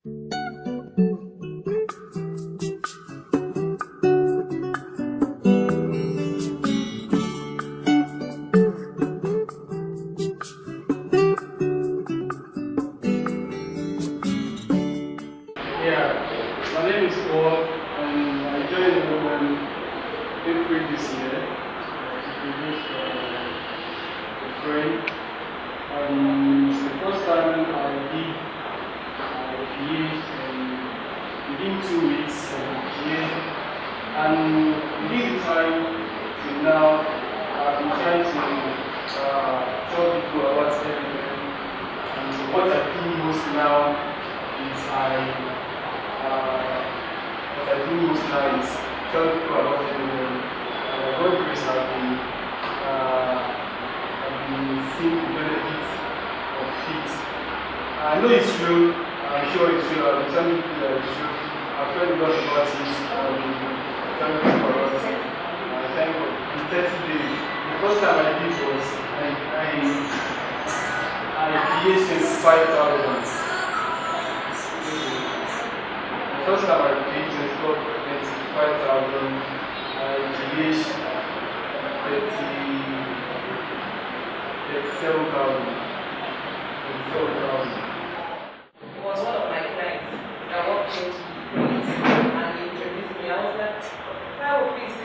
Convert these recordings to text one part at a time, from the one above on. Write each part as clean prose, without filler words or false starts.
Yeah, my name is Paul, and I joined the April this year to introduce a friend. It's the first time I did PH, and within 2 weeks of PH, and within the time till now, I've been trying to tell people about everything. And what I do most now is what I do most now is tell people about everything. And God grace I've been seeing the benefits of it. I know it's true. I'm sure it's true. I've been telling people that it's true. I've heard a lot about it. I've been telling people about it. Thank God. In 30 days, the first time I did was I PH 25,000. The first time I paid 25,000, I PH 37,000. It was one of my clients that walked into the place and he introduced me. I was like, oh, please,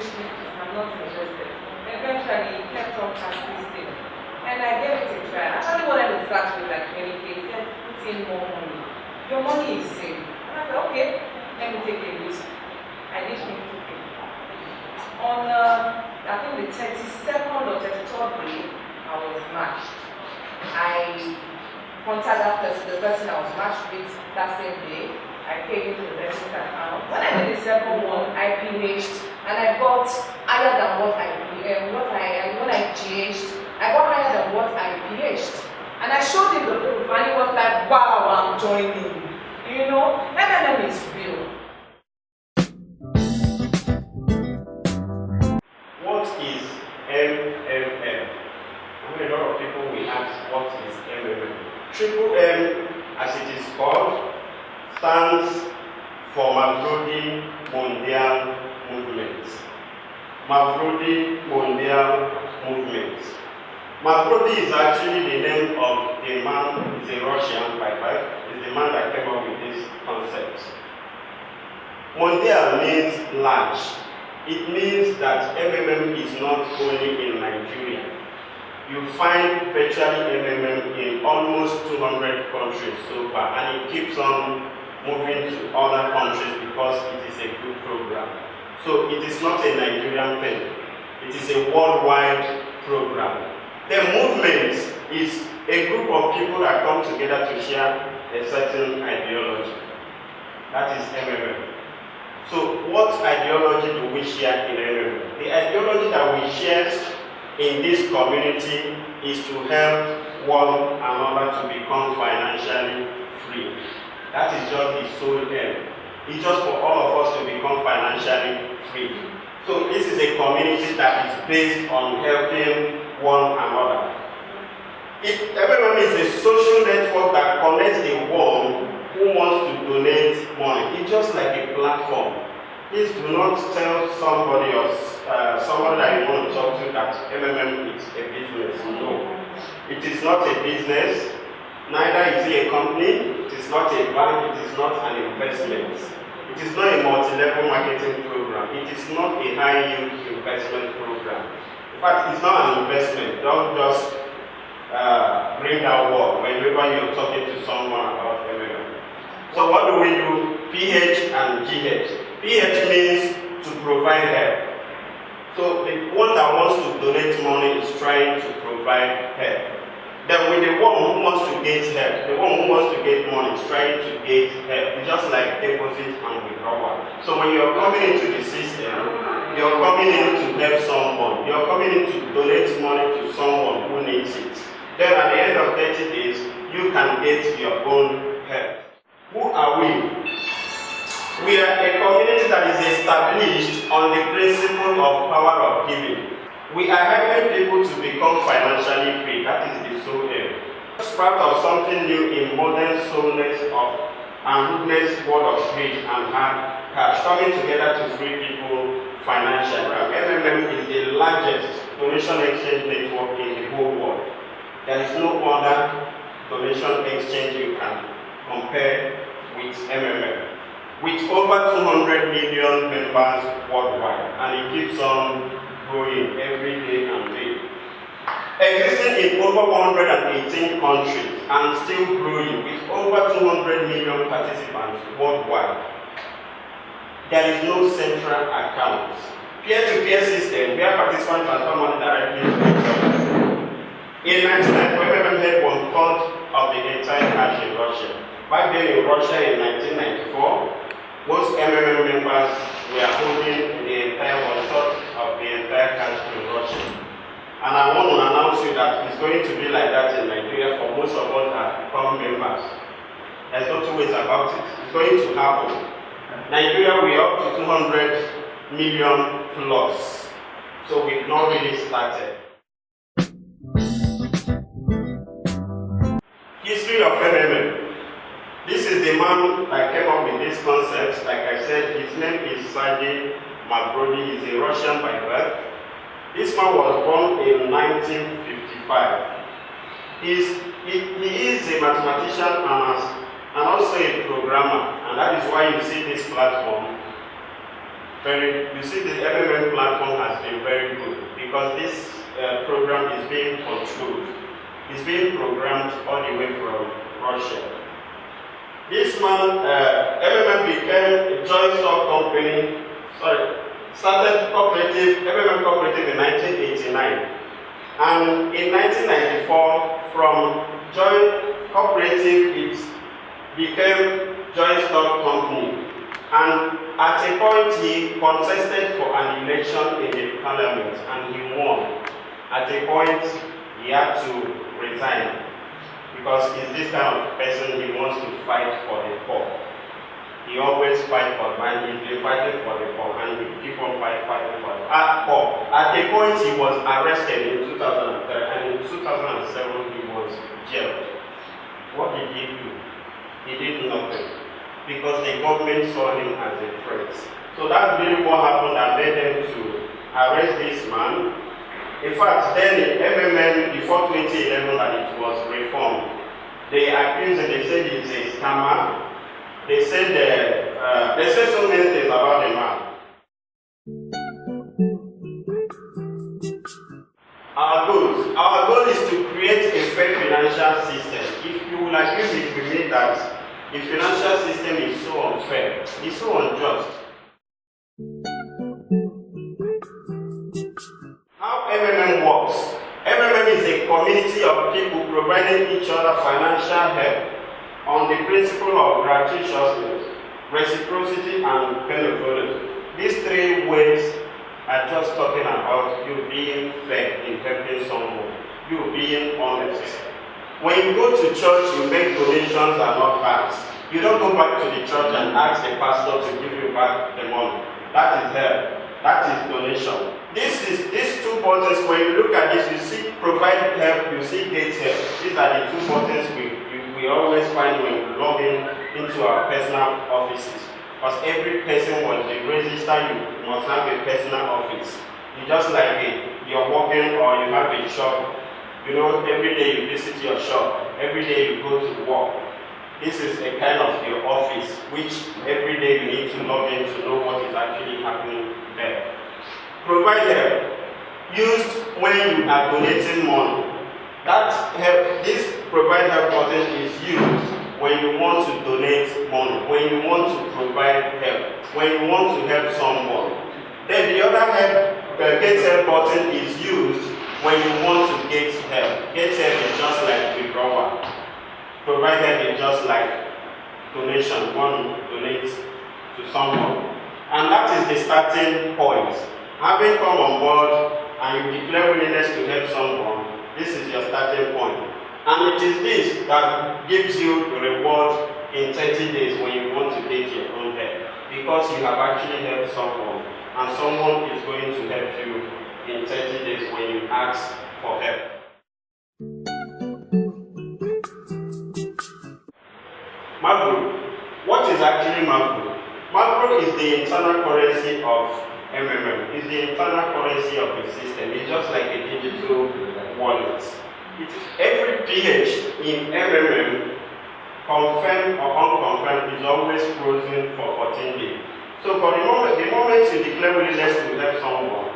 I'm not interested. Eventually, he kept on persisting. And I gave it a try. I actually wanted to start with like 20K. He said, put in more money. Your money is safe. And I said, okay, let me take a risk. I did 50K. On, I think the 32nd or 33rd day, I was matched. I contacted that person, the person I was matched with that same day. I paid into the person's account. When I did the second one, I PH'd and I got higher than what when I GH'd, I got higher than what I PH'd. And I showed him the proof and he was like, wow, I'm joining. You know, MMM is real. What is MMM? I mean, a lot of people will ask, what is MMM? Triple M, as it is called, stands for Mavrodi Mondial Movement. Mavrodi Mondial Movement. Mavrodi is actually the name of the man, he's a Russian by birth, is the man that came up with this concept. Mondial means large. It means that MMM is not only in Nigeria. You find virtually MMM in almost 200 countries so far, and it keeps on moving to other countries because it is a good program. So it is not a Nigerian thing. It is a worldwide program. The movement is a group of people that come together to share a certain ideology. That is MMM. So what ideology do we share in MMM? The ideology that we share in this community is to help one another to become financially free. That is just the sole aim. It's just for all of us to become financially free. So this is a community that is based on helping one another. MMM is a social network that connects the one who wants to donate money. It's just like a platform. Please do not tell somebody else, somebody that you want to talk to, that MMM is a business. No. It is not a business. Neither is it a company. It is not a bank. It is not an investment. It is not a multi-level marketing program. It is not a high-yield investment program. In fact, it's not an investment. Don't just bring that word whenever you're talking to someone about MMM. So what do we do? PH and GH. PH means to provide help. So the one that wants to donate money is trying to provide help. Then with the one who wants to get help, the one who wants to get money is trying to get help. It's just like deposit and withdrawal. So when you're coming into the system, you're coming in to help someone. You're coming in to donate money to someone who needs it. Then at the end of 30 days, you can get your own help. Who are we? We are a community that is established on the principle of power of giving. We are helping people to become financially free. That is the sole aim. It's part of something new in modern soulness of and witness word of faith and hard cash coming together to free people financially. MMM is the largest donation exchange network in the whole world. There is no other donation exchange you can compare with MMM. With over 200 million members worldwide, and it keeps on growing every day and day. Existing in over 118 countries and still growing with over 200 million participants worldwide. There is no central account. Peer-to-peer system where participants transfer money directly to each other. In 1994, MMM had 1/3 of the entire cash in Russia. Back then in Russia in 1994, most MMM members were holding the entire 1/3 of the entire cash in Russia. And I want to announce you that it's going to be like that in Nigeria for most of us that become members. There's no two ways about it. It's going to happen. Nigeria, we are up to 200 million plus. So we've not really started. History of MMM. This is the man that came up with this concept. Like I said, his name is Sergey Mavrodi. He's a Russian by birth. This man was born in 1955. He is a mathematician and also a programmer, and that is why you see this platform. You see the MMM platform has been very good because this program is being controlled. It's being programmed all the way from Russia. This man, MMM became a joint stock company, started MMM Cooperative in 1989. And in 1994, from joint cooperative, it became joint stock company. And at a point, he contested for an election in the parliament and he won. At a point, he had to resign. Because he's this kind of person, he wants to fight for the poor. He always fights for money, he's been fighting for the poor, and he keep on fighting for the poor. At the point he was arrested in 2003, and in 2007 he was jailed. What did he do? He did nothing. Because the government saw him as a threat. So that's really what happened that led them to arrest this man. In fact, then in MMM, before 2011 that it was reformed, they accused him, they said he's a scammer. They said so many things about the man. Our goal is to create a fair financial system. If you will agree with me that the financial system is so unfair, it's so unjust. How MMM works? MMM is a community of people providing each other financial help on the principle of gratuitousness, reciprocity, and benevolence. These three ways are just talking about you being fair in helping someone, you being honest. When you go to church, you make donations and not tithes. You don't go back to the church and ask the pastor to give you back the money. That is help. That is donation. These two buttons, when you look at this, you see provide help, you see get help. These are the two buttons we always find when we log into our personal offices. Because every person, when they register, you must have a personal office. You just like you're working or you have a shop. You know, every day you visit your shop. Every day you go to work. This is a kind of your office, which every day you need to log in to know what is actually happening there. Provide help. Used when you are donating money. That help, this provide help button is used when you want to donate money, when you want to provide help, when you want to help someone. Then the other help, get help button is used when you want to get help. Get help is just like withdrawal. Provide help is just like donation, one donates to someone. And that is the starting point. Having come on board and you declare willingness to help someone, this is your starting point. And it is this that gives you the reward in 30 days when you want to get your own help. Because you have actually helped someone, and someone is going to help you in 30 days when you ask for help. Mavro, What is actually Macro? Macro is the internal currency of MMM. It's the internal currency of the system. It's just like a digital wallet. Every PH in MMM, confirmed or unconfirmed, is always frozen for 14 days. So for the moment you declare willingness to help someone,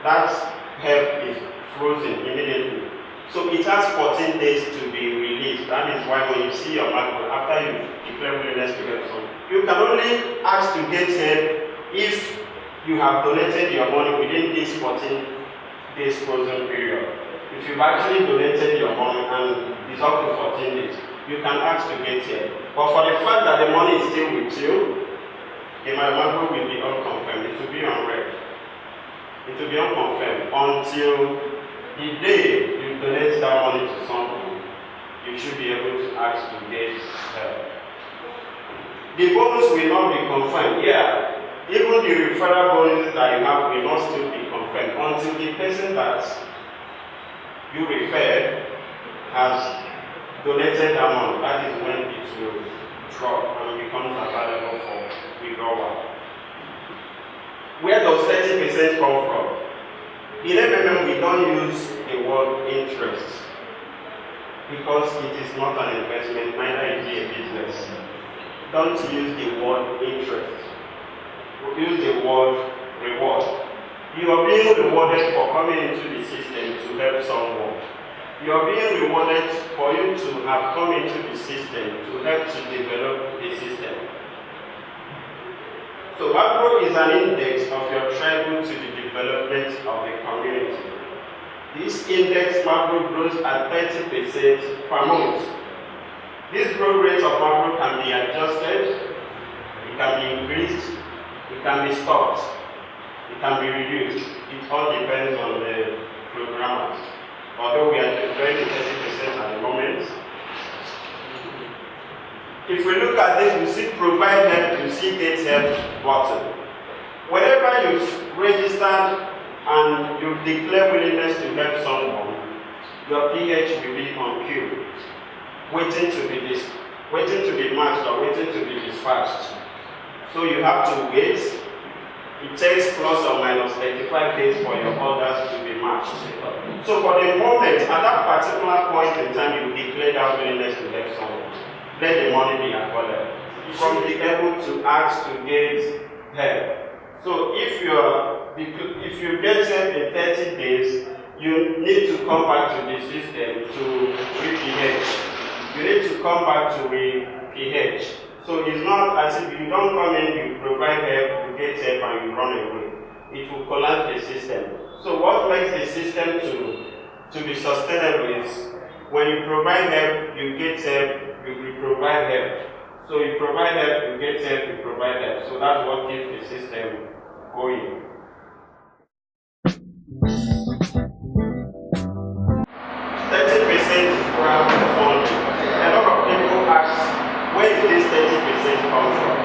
that help is frozen immediately. So it has 14 days to be released. That is why when you see your Macro, after you declare willingness to help someone, you can only ask to get help if you have donated your money within this 14 days frozen period. If you've actually donated your money and it's up to 14 days, you can ask to get help. But for the fact that the money is still with you, the Macro will be unconfirmed. It will be unread. It will be unconfirmed until the day you donate that money to someone. You should be able to ask to get help. The bonus will not be confirmed. Yeah, even the referral bonuses that you have will not still be confirmed until the person that you refer has donated that money. That is when it will drop and becomes available for withdrawal. Where does 30% come from? In MMM, we don't use the word interest because it is not an investment, neither is it a business. Don't use the word interest. Use the word reward. You are being rewarded for coming into the system to help someone. You are being rewarded for you to have come into the system to help to develop the system. So Macro is an index of your tribal to the development of the community. This index Macro grows at 30% per month. This growth rate of Macro can be adjusted, it can be increased, it can be stopped, it can be reduced. It all depends on the programmers. Although we are enjoying 30% at the moment. If we look at this, we see provide help, you see get help button. Whenever you've registered and you declare willingness to help someone, your PH will be on queue, waiting to be matched or waiting to be dispatched. So you have to wait. It takes plus or minus 35 days for your orders to be matched. So for the moment, at that particular point in time, you declare that willingness to help someone. Let the money be available. You should be able to ask to get help. So if you get help in 30 days, you need to come back to the system to re-PH. You need to come back to re-PH. So it's not as if you don't come in, you provide help, you get help, and you run away. It will collapse the system. So what makes the system to be sustainable is when you provide help, you get help, you provide help. So you provide help, you get help, you provide help. So that's what keeps the system going. A lot of people ask, where did this 30% come from?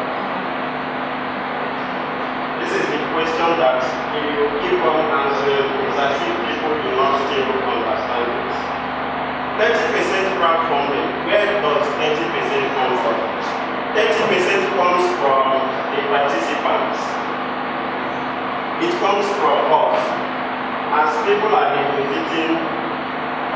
This is the question that if you keep on answering, it's as if people do not still understand this. 30% crowdfunding, where does 30% come from? 30% comes from the participants. It comes from us. As people are depositing,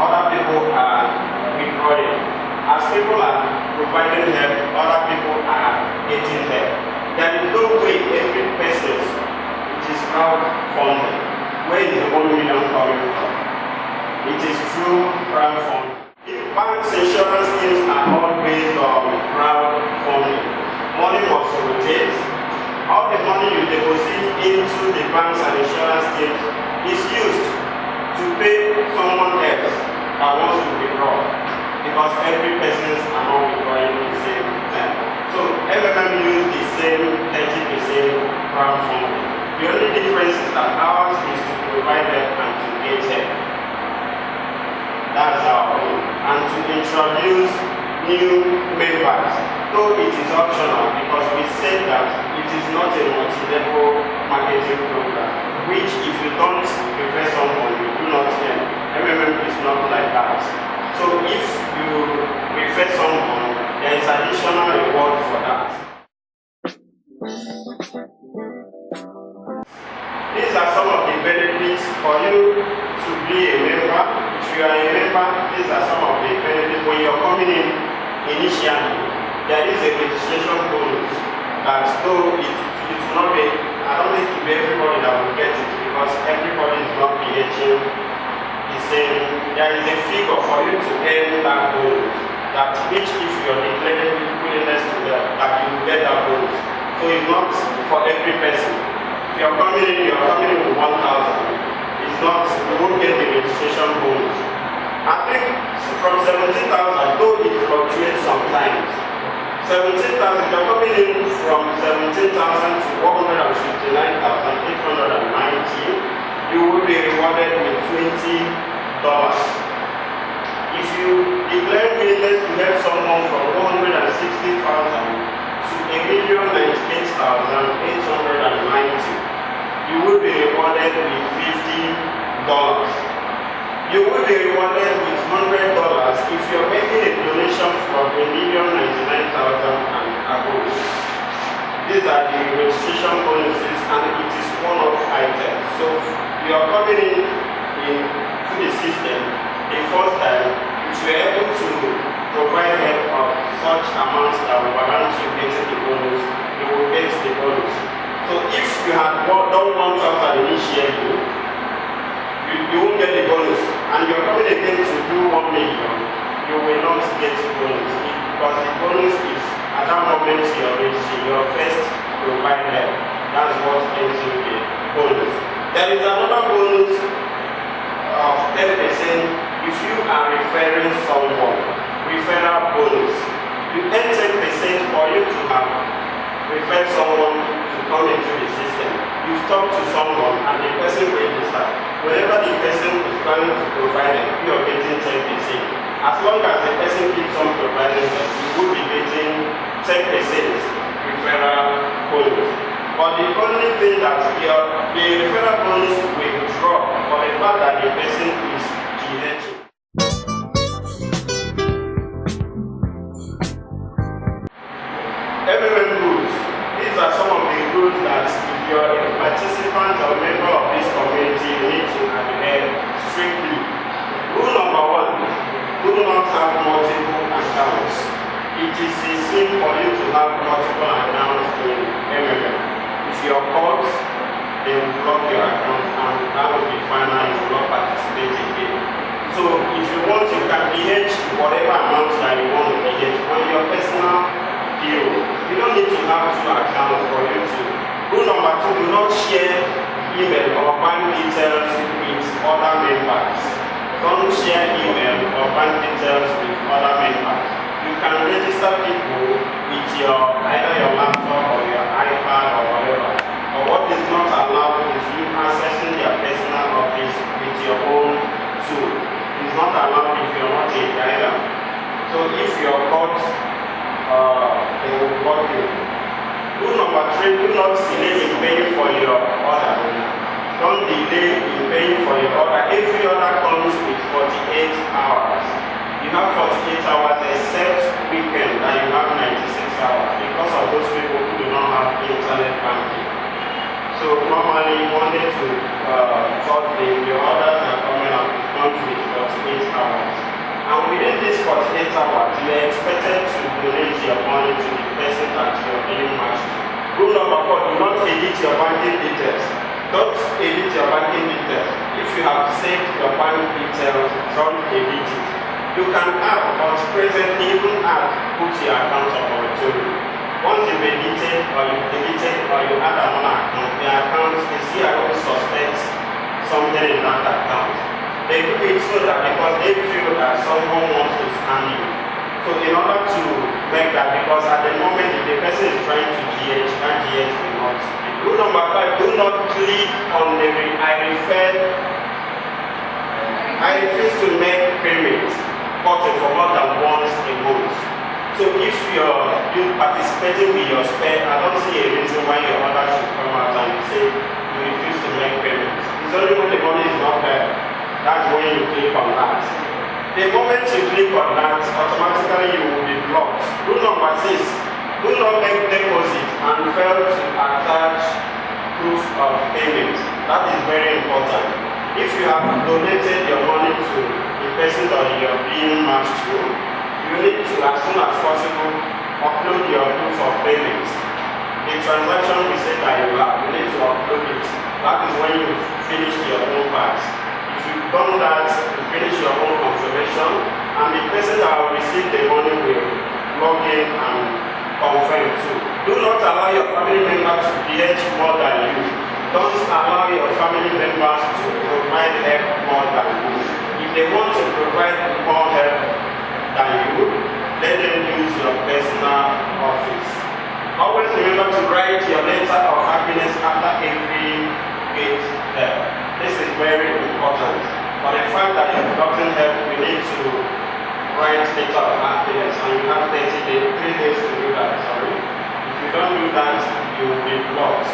other people are withdrawing. As people are providing help, other people are getting help. There is no way every person it is crowdfunding. Where is the 1 million coming from? It is through crowdfunding. Banks' insurance schemes are all based on crowdfunding. Money must rotate. All the money you deposit into the banks and insurance schemes is used to pay someone else that wants to withdraw. Because every person is not withdrawing the same time. So MMM use the same 30% crowdfunding. The only difference is that ours is to provide help and to get help. That's our own. And to introduce new members, though it is optional because we said that it is not a multi-level marketing program, which if you don't prefer someone, you do not help. MMM is not like that. So if you refer someone, there is additional reward for that. These are some of the benefits for you to be a member. If you are a member, these are some of the benefits. When you're coming in initially, there is a registration bonus that though it will not be, I don't think it will be everybody that will get it because everybody is not PHing the same. There is a figure for you to earn that bonus. That each, if you are declaring willingness to that you will get that bonus. So it's not for every person. If you are coming in with 1,000. It's not, you won't get the registration bonus. I think from 17,000, though it fluctuates sometimes. 17,000, you're coming in from 17,000 to 159,890, you will be rewarded with $20. If you declare willingness to help someone from 160,000 to 1,098,890, you will be rewarded with $50. You will be rewarded with $100 if you're making a donation from 1,099,000 and above. These are the registration bonuses and it is one-off items. So you are coming into the system the first time, if you are able to provide help of such amounts that will balance you getting the bonus, you will get the bonus. So if you had done 1,000 initially, you won't get the bonus. And you're coming again to do 1 million, you will not get the bonus. Because the bonus is, at that moment you're registering, your first provide help. That's what ends in the bonus. There is another bonus of 10% if you are referring someone. Referral bonus. You earn 10% for you to have referred someone to come into the system. You talk to someone and the person registers. Whenever the person is planning to provide them, you are getting 10%. As long as the person keeps on providing them, you will be getting 10% referral bonus. But the only thing that the referral bonus will drop for the fact that the person is GH. MMM rules. These are some of the rules that if you are a participant or member of this community, you need to adhere strictly. Rule number 1, do not have multiple accounts. It is a sin for you to have multiple accounts in MMM. If you are caught, they will block your account and that will be final, you will not participate again. So if you want, you can PH whatever amount that you want to PH on your personal view. You don't need to have 2 accounts for you to. Rule number 2, do not share email or bank details with other members. Don't share email or bank details with other members. You can register people with either your laptop or your iPad or whatever. But what is not allowed is you accessing their personal office with your own tool. It's not allowed if you're not a guide. So if you're caught, they will block you. Rule number 3, do not delay in paying for your order. Don't delay in paying for your order. Every order comes with 48 hours. You have 48 hours except weekend that you have 96 hours because of those people who do not have internet banking. So normally Monday to Thursday, your orders are coming up, it comes with 48 hours. And within these 48 hours, you are expected to donate your money to the person that you are being matched to. Rule number 4, do not edit your banking details. Don't edit your banking details. If you have saved your bank details, don't edit it. You can add, but presently even add, put your account on moratorium. Once you edit it or you delete it or you add another account, the account, the CRO suspects something in that account. They do it so that because they feel that someone wants to scam you. So in order to make that, because at the moment if the person is trying to GH, that GH will not speak. Rule number 5, do not click on the I refuse to make payments button for more than once a month. So if you participating with your spare, I don't see a reason why your order should come out and you say you refuse to make payments. It's only when the money is not there. That's when you click on that. The moment you click on that, automatically you will be blocked. Rule number 6, do not make deposit and fail to attach proof of payment. That is very important. If you have donated your money to the person that you are being matched to, you need to, as soon as possible, upload your proof of payment. The transaction we say that you have, you need to upload it. That is when you finish your own part. If you've done that, you finish your own confirmation, and the person that will receive the money will log in and confirm too. Do not allow your family members to pledge more than you. Don't allow your family members to provide help more than you. If they want to provide more help than you, let them use your personal office. Always remember to write your letter of happiness after every great help. This is very important. For the fact that you've gotten help, you need to write letter of happiness, and you have 3 days to do that. If you don't do that, you will be blocked.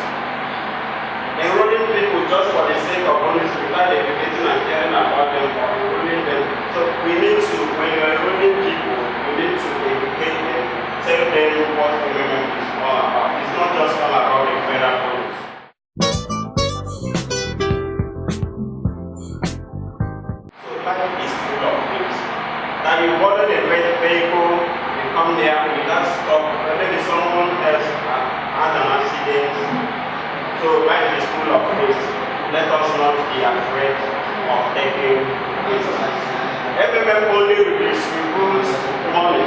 Enrolling people just for the sake of bonus without educating and caring about them or enrolling them. So we need to, when you're enrolling people, you need to educate them, tell them what MMM is all about. It's not just all about the federal bonus. So life is full of things. That you order the vehicle, you come there, you just stop, maybe someone else had an accident. So life is full of risk. Let us not be afraid of taking risks. MMM only distributes money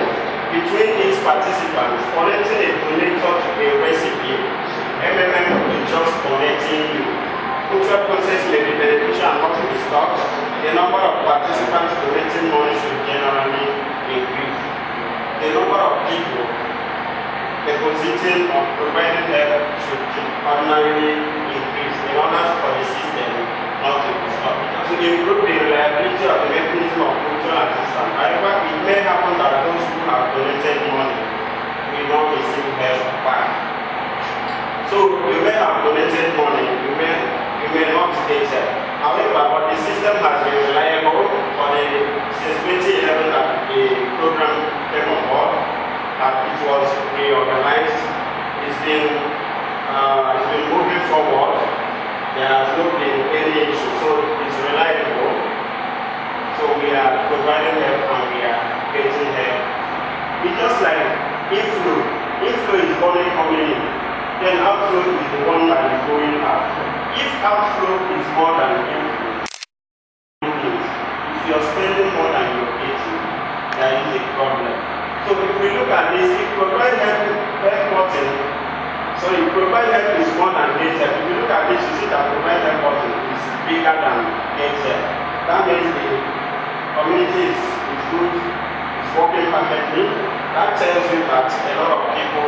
between its participants, connecting a donator to a recipient. MMM is just connecting you. Mutual process may be beneficial and not to be stopped. The number of participants donating money should generally increase. The number of people depositing or providing help should ordinarily increase in order for the system not to be stopped. To improve the reliability of the mechanism of mutual assistance. However, it may happen that those who have donated money will not receive help back. So you may have donated money, you may not get help. However, but the system has been reliable since 2011 that the program came on board. That it was reorganized. It's been moving forward. There has not been any issue, so it's reliable. So we are providing help and we are getting help. It's just like inflow. Inflow is only coming in, then outflow is the one that is going out. If outflow is more than inflow, if you're spending more than you're getting, there is a problem. So if we look at this, if provide help button, so if provide help is more than get help. If you look at this, you see that provide help button is bigger than get help. That means the community is good, it's working perfectly. That tells you that a lot of people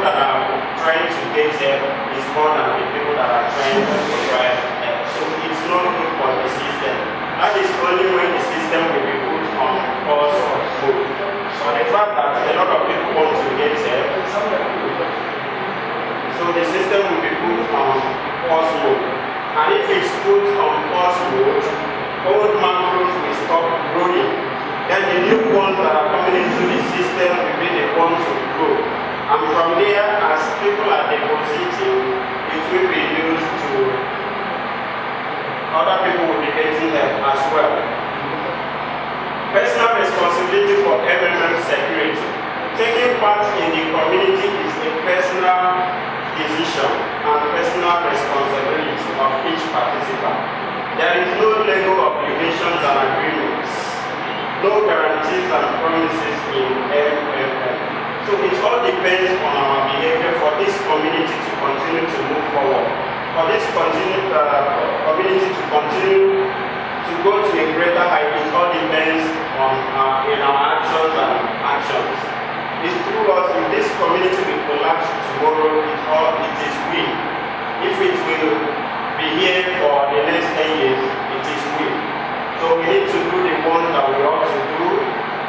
that are trying to get help is more than the people that are trying to provide help. So it's not good for the system. That is only when the system will be put on pause or hold. So the fact that a lot of people want to get help, so the system will be put on pause mode. And if it's put on pause mode, old macros will stop growing. Then the new ones that are coming into the system will be the ones to grow. And from there, as people are depositing, it will be used to other people will be getting help as well. Personal responsibility for MMM security. Taking part in the community is a personal decision and personal responsibility of each participant. There is no legal obligations and agreements, no guarantees and promises in MMM. So it all depends on our behavior for this community to continue to move forward. For this community to continue to go to a greater height, it all depends on in our actions. It's through us. If this community will collapse tomorrow, it is we. If it will be here for the next 10 years, it is we. So we need to do the ones that we ought to do.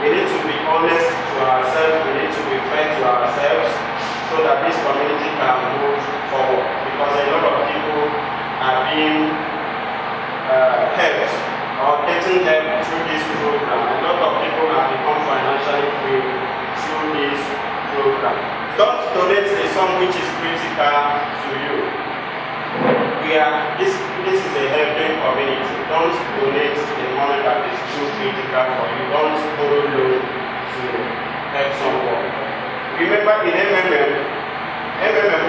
We need to be honest to ourselves. We need to be fair to ourselves so that this community can move forward. Because a lot of people are being helped or getting help through this program. A lot of people have become financially free through this program. Don't donate a sum which is critical to you. This is a helping community. Don't donate the money that is too critical for you. Don't borrow loan to help someone. Remember, in MMM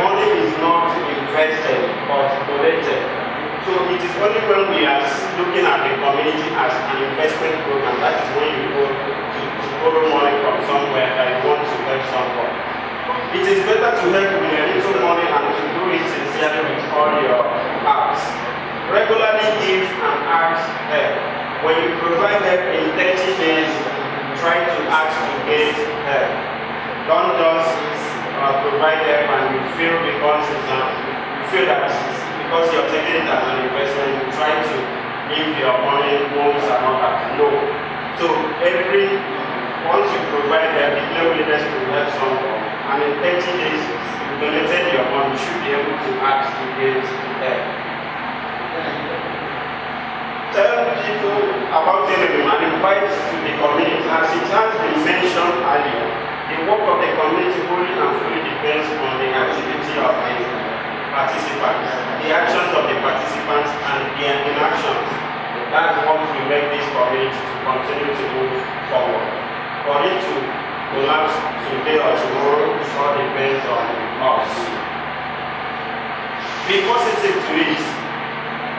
money is not invested but donated. So it is only when we are looking at the community as an investment program, that is when you go to borrow money from somewhere that you want to help someone. It is better to help with a little money and to do it sincerely with all your hearts. Regularly give and ask help. When you provide help in 30 days, try to ask to get help. Don't just provide help and you feel that because you're taking it as an investment, you try to give your money once and not that. No. So once you provide help, declare willingness to help someone, and in 30 days you donated your money, you should be able to ask to get help. Tell people about MMM and invite to the community. As it has been mentioned earlier, the work of the community wholly and fully depends on the activity of the participants, the actions of the participants and their inactions. That's what will make this community to continue to move forward. For it to collapse today or tomorrow, it all depends on us. Be positive to it.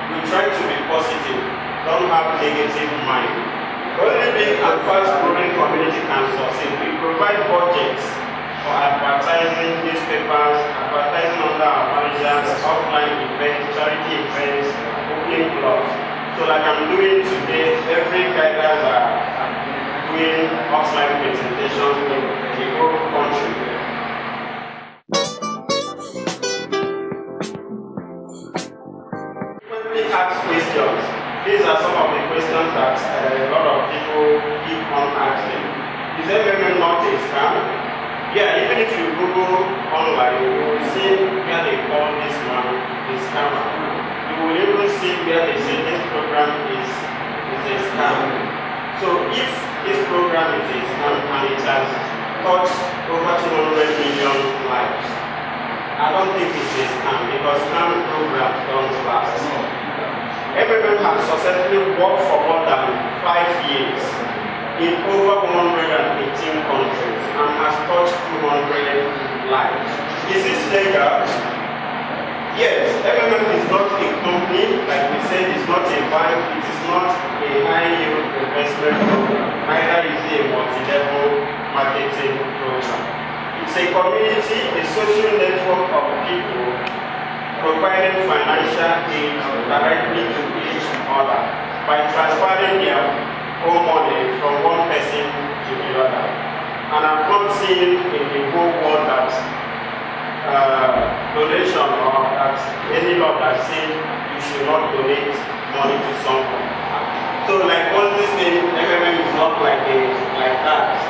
We try to be positive. Don't have negative mind. Only big and fast-growing community can succeed. We provide budgets for advertising, newspapers, advertising under our managers, offline events, charity events, opening clubs. So like I'm doing today, every guiders are doing offline presentations in the whole country. Frequently asked questions. These are some of the questions that a lot of people keep on asking. Is MMM not a scam? Yeah, even if you Google online, you will see where they call this man a scammer. You will even see where they say this program is a scam. So if this program is a scam and it has touched over 200 million lives, I don't think it's a scam because scam programs don't last. MMM has successfully worked for more than 5 years in over 118 countries and has touched 200 lives. Is this legal? Yes, MMM is not a company, like we said, it's not a bank, it is not a high-yield investment program, neither is it a multi-level marketing program. It's a community, a social network of people providing financial aid directly to each other by transferring their own money from one person to the other. And I've not seen in the whole world that donation or that any law that says you should not donate money to someone. So like all this thing, MMM is not like that.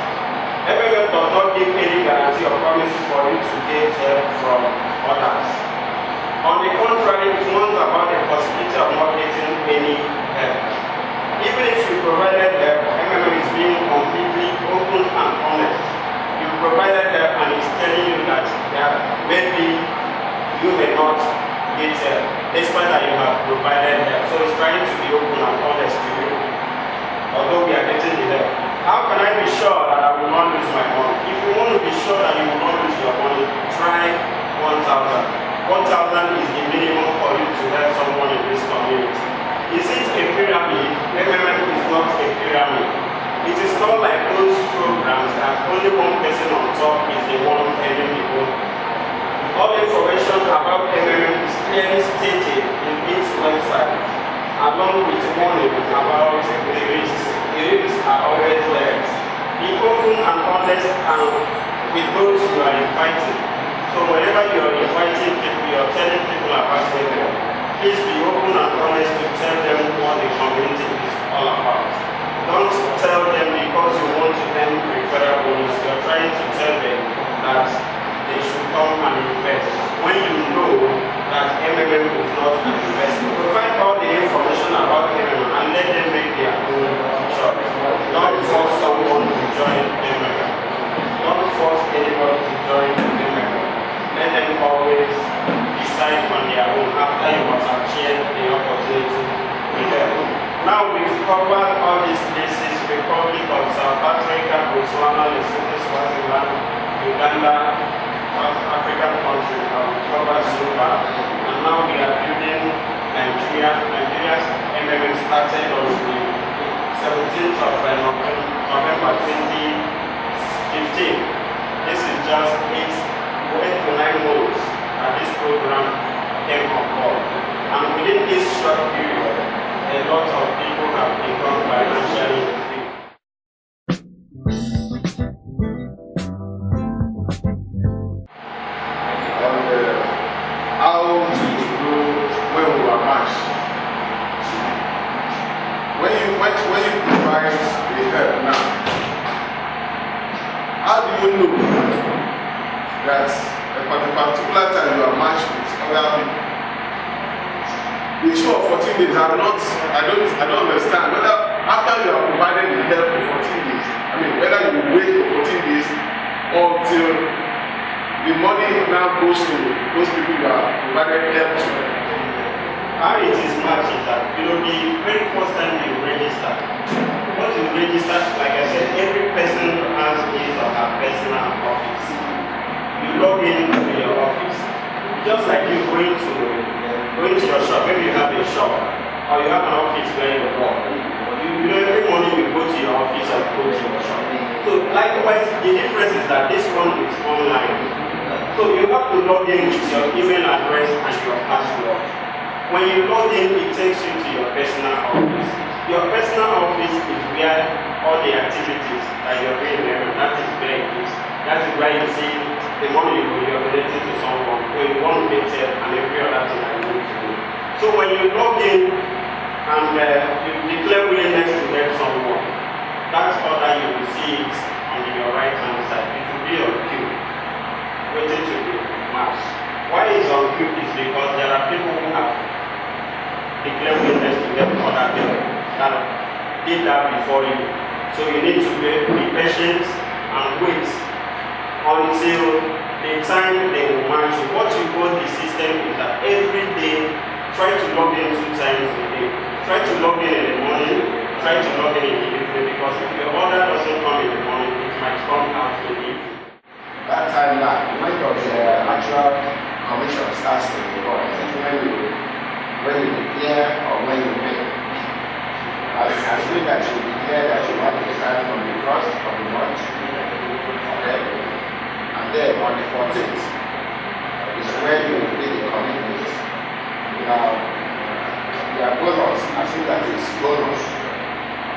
MMM does not give any guarantee or promise for you to get help from others. On the contrary, it warns about the possibility of not getting any help. Even if you provided help, MMM is being completely open and honest. You provided help and it's telling you that maybe you may not get help, despite that you have provided help. So it's trying to be open and honest to you, although we are getting the help. How can I be sure that I will not lose my money? If you want to be sure that you will not lose your money, try 1,000. 1,000 is the minimum for you to help someone in this community. Is it a pyramid? MMM is not a pyramid. It is not like those programs that only one person on top is the one earning the money. All information about MMM is clearly stated in each website, along with warning about the risks. The risks are always there. Be open and honest with those you are inviting. So whenever you are inviting people, you are telling people about MMM, please be open and honest to tell them what the community is all about. Don't tell them because you want to earn referral bonus. You are trying to tell them that they should come and invest. When you know that MMM is not an investment, provide all the information about MMM and let them make their own choice. Don't force someone to join MMM. Don't force anybody to join MMM. always decide on their own after you must have shared the opportunity with them. Now we've covered all these places: Republic of South Africa, Botswana, Lesotho, Swaziland, Uganda, South African countries have covered so far. And now we are building Nigeria. Nigeria's MMM started on the 17th of November 2015. This is just 8 to 9 months that this program came on board. And within this short period, a lot of people have become financially free. How to know when we are matched? When you provide the help now, how do you know that at a particular time you are matched with other people? The issue of 14 days, I don't understand whether after you have provided the help for 14 days, whether you wait for 14 days until the money now goes to those people you have provided help to. How it is matched is that, the very first time you register, once you register, like I said, every person has his or her personal office. You log in to your office, just like you going to your shop. Maybe you have a shop, or you have an office where you work. Every morning you go to your office or go to your shop. So likewise, the difference is that this one is online. So you have to log in with your email address and your password. When you log in, it takes you to your personal office. Your personal office is where all the activities that you're doing there, that is where it is. That is where you see the money you're donating to someone, when you want to get help and every other thing that you need to do. So when you log in and you declare willingness to help someone, that's order you will see it on your right hand side. It will be on queue, waiting to be matched. Why it's on queue is because there are people who have declared willingness to help other people that did that before you. So you need to be patient and wait until the time they will match you. What you want the system is that every day try to log in 2 times a day. Try to log in the morning, try to log in the evening, because if your order doesn't come in the morning, it might come out in the evening. That time lag, when the actual commission starts to report, when you declare or when you pay. As soon as you declare that you want to start from the first of the month, okay, and then on the 14th is when you will pay the commitment. Now, your bonus, as soon as it's bonus,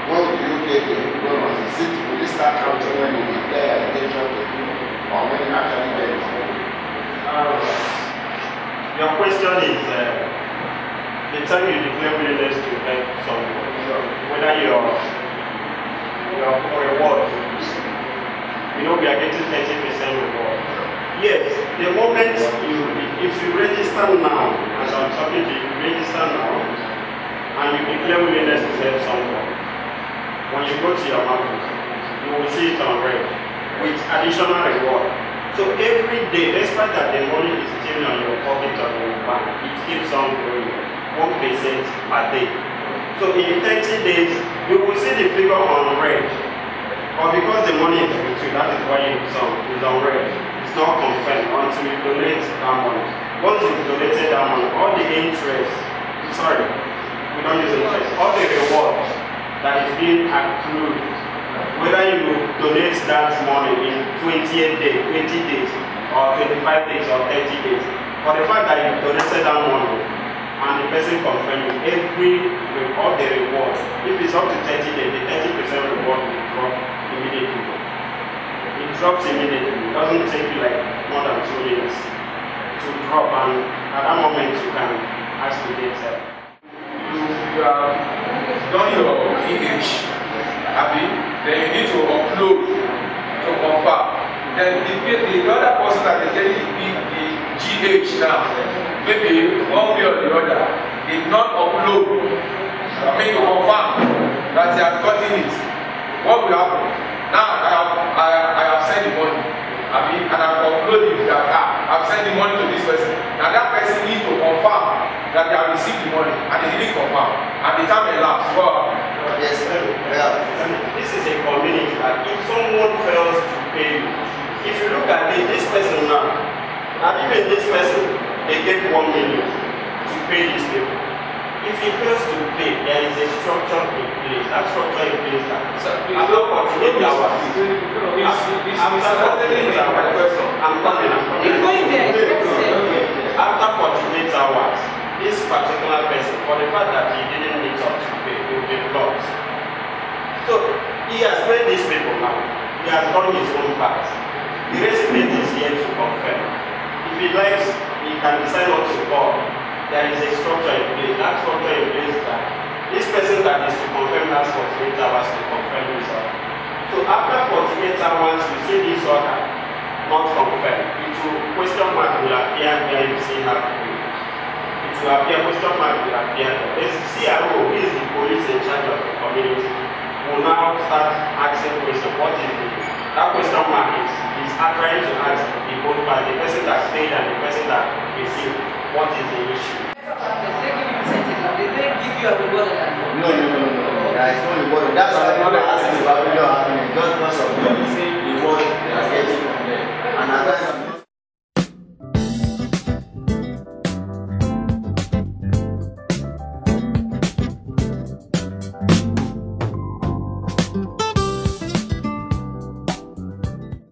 when do you pay the bonus? Will you start counting when you declare your intention to do, or when you actually get it? Your question is the time you declare willingness to help someone, whether your reward, we are getting 30% reward. Yes, the moment if you register now, as I'm talking to you, register now and you declare willingness to help someone, when you go to your market, you will see it on red with additional reward. So every day, despite that the money is still on your pocket or your bank, it keeps on growing 1% per day. So in 30 days, you will see the figure on red. But because the money is with you, that is why it's on red. It's not confirmed until you donate that money. Once you've donated that money, all the interest, we don't use interest, all the reward that is being accrued, whether you donate that money in 28 days, 20 days, or 25 days, or 30 days, for the fact that you donated that money, and the person confirmed all the reward, if it's up to 30 days, the 30% reward will drop immediately. It drops immediately. It doesn't take you like more than 2 minutes to drop, and at that moment you can ask to get help. You have done your image, then you need to upload to confirm. Then the other person that is getting the GH now, maybe one way or the other, did not upload, to confirm that he has gotten it. What will happen? Now I have sent the money. and I upload it that I've sent the money to this person. Now that person needs to confirm that they have received the money, and they didn't confirm. And the time elapsed. Well, Yes, sir. This is a community that if someone fails to pay you, if you look at this person now, and even this person, they get 1 million to pay these people. If he fails to pay, there is a structure in place. That structure in place that after 48 hours, I'm coming. It's going there. After 48 hours, this particular person, for the fact that he didn't meet up to pay, will be blocked. So he has paid these people now. He has done his own part. The recipient is here to confirm. If he likes, he can decide not to call. There is a structure in place. That structure in place that this person that is to confirm that 48 hours to confirm himself. So after 48 hours, you see this order not confirmed. It will question mark will appear where you see have to pay. It will appear, question mark will appear. The CRO, who is the police in charge of the community, will now start asking questions. What is it? That question mark is trying to ask the both parties, the person that paid and the person that received, what is the issue? They didn't give you a reward. No. There is no reward. That's why people are asking about video happening. Just because of the reward they are getting from them. And at times,